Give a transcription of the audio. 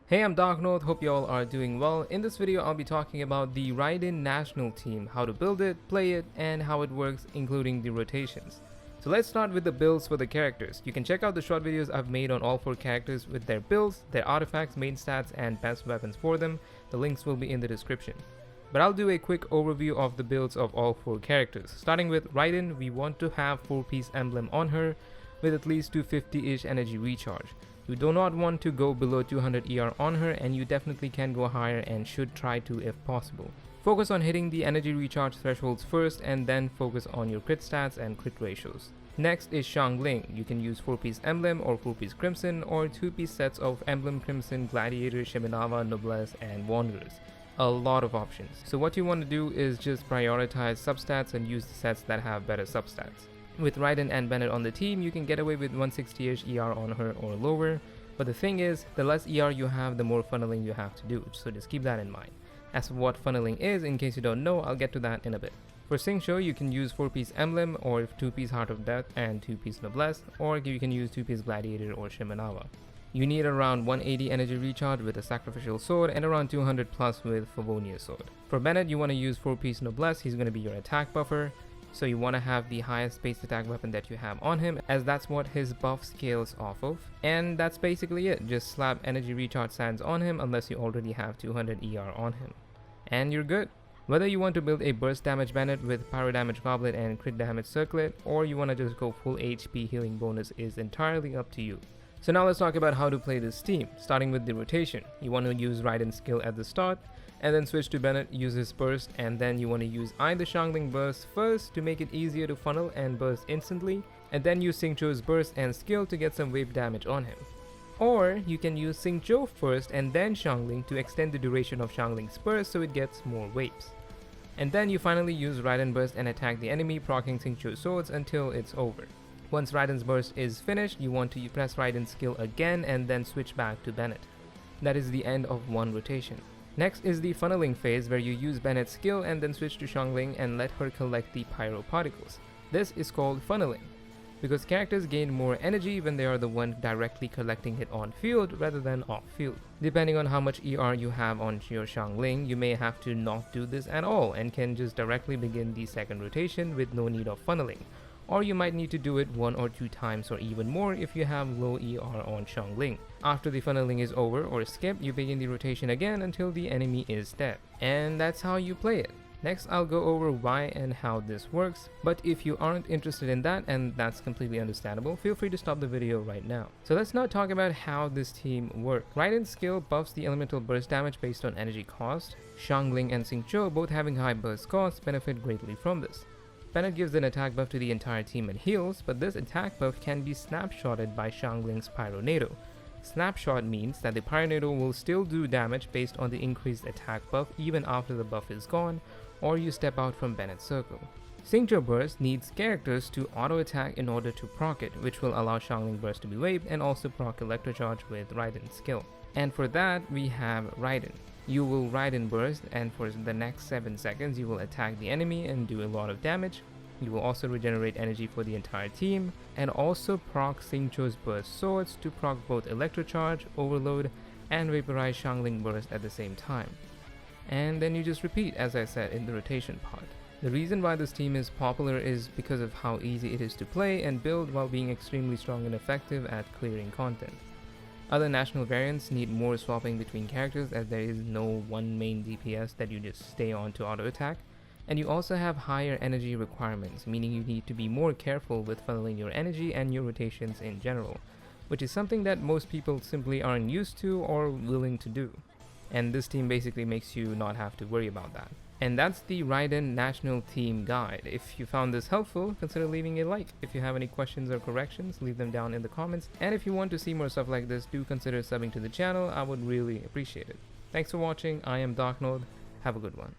Hey, I'm Dark North, hope you all are doing well. In this video, I'll be talking about the Raiden National Team, how to build it, play it, and how it works, including the rotations. So let's start with the builds for the characters. You can check out the short videos I've made on all 4 characters with their builds, their artifacts, main stats, and best weapons for them. The links will be in the description. But I'll do a quick overview of the builds of all 4 characters. Starting with Raiden, we want to have 4-piece emblem on her with at least 250-ish energy recharge. You do not want to go below 200 ER on her, and you definitely can go higher and should try to if possible. Focus on hitting the energy recharge thresholds first and then focus on your crit stats and crit ratios. Next is Xiangling. You can use 4-piece emblem or 4-piece crimson or 2-piece sets of emblem crimson, gladiator, Shiminava, noblesse, and wanderers. A lot of options. So what you want to do is just prioritize substats and use the sets that have better substats. With Raiden and Bennett on the team, you can get away with 160-ish ER on her or lower, but the thing is, the less ER you have, the more funneling you have to do, so just keep that in mind. As for what funneling is, in case you don't know, I'll get to that in a bit. For Xingqiu, you can use 4-piece emblem or 2-piece heart of death and 2-piece noblesse, or you can use 2-piece gladiator or Shiminava. You need around 180 energy recharge with a sacrificial sword and around 200 plus with Favonia's sword. For Bennett, you want to use 4-piece noblesse, he's going to be your attack buffer. So you want to have the highest base attack weapon that you have on him, as that's what his buff scales off of. And that's basically it, just slap energy recharge sands on him unless you already have 200 ER on him. And you're good. Whether you want to build a burst damage Bennett with pyro damage goblet and crit damage circlet, or you want to just go full HP healing bonus is entirely up to you. So now let's talk about how to play this team, starting with the rotation. You want to use Raiden's skill at the start, and then switch to Bennett, use his burst, and then you want to use either Xiangling burst first to make it easier to funnel and burst instantly, and then use Xingqiu's burst and skill to get some wave damage on him. Or you can use Xingqiu first and then Xiangling to extend the duration of Xiangling's burst so it gets more waves. And then you finally use Raiden burst and attack the enemy, proccing Xingqiu's swords until it's over. Once Raiden's burst is finished, you want to press Raiden's skill again and then switch back to Bennett. That is the end of one rotation. Next is the funneling phase, where you use Bennett's skill and then switch to Xiangling and let her collect the pyro particles. This is called funneling, because characters gain more energy when they are the one directly collecting it on field rather than off field. Depending on how much ER you have on your Xiangling, you may have to not do this at all and can just directly begin the second rotation with no need of funneling. Or you might need to do it 1 or 2 times or even more if you have low ER on Xiangling. After the funneling is over or skipped, you begin the rotation again until the enemy is dead. And that's how you play it. Next, I'll go over why and how this works, but if you aren't interested in that, and that's completely understandable, feel free to stop the video right now. So let's now talk about how this team works. Raiden's skill buffs the elemental burst damage based on energy cost. Xiangling and Xingqiu, both having high burst costs, benefit greatly from this. Bennett gives an attack buff to the entire team and heals, but this attack buff can be snapshotted by Xiangling's Pyronado. Snapshot means that the Pyronado will still do damage based on the increased attack buff even after the buff is gone, or you step out from Bennett's circle. Xingqiu Burst needs characters to auto-attack in order to proc it, which will allow Xiangling Burst to be waived and also proc Electrocharge with Raiden's skill. And for that, we have Raiden. You will Raiden Burst, and for the next 7 seconds you will attack the enemy and do a lot of damage. You will also regenerate energy for the entire team, and also proc Xingqiu's Burst Swords to proc both Electrocharge, Overload, and Vaporize Xiangling Burst at the same time. And then you just repeat, as I said in the rotation part. The reason why this team is popular is because of how easy it is to play and build while being extremely strong and effective at clearing content. Other national variants need more swapping between characters, as there is no one main DPS that you just stay on to auto attack, and you also have higher energy requirements, meaning you need to be more careful with funneling your energy and your rotations in general, which is something that most people simply aren't used to or willing to do. And this team basically makes you not have to worry about that. And that's the Raiden National Team guide. If you found this helpful, consider leaving a like. If you have any questions or corrections, leave them down in the comments. And if you want to see more stuff like this, do consider subbing to the channel. I would really appreciate it. Thanks for watching. I am Dark North. Have a good one.